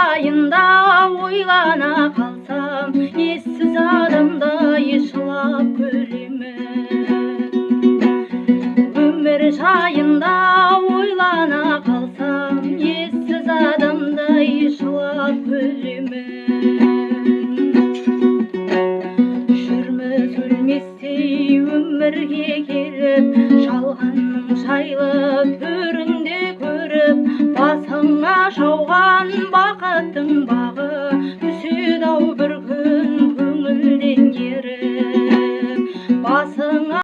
жайында ойлана қалсам, ессіз адамдай жылап күлемін. Өмір жайында ойлана қалсам, ессіз адамдай жылап күлемін. Жүрміз өлместей өмірге келіп, жалғанның жайлы төрінде көріп, басыңа жауған бақыттың бағы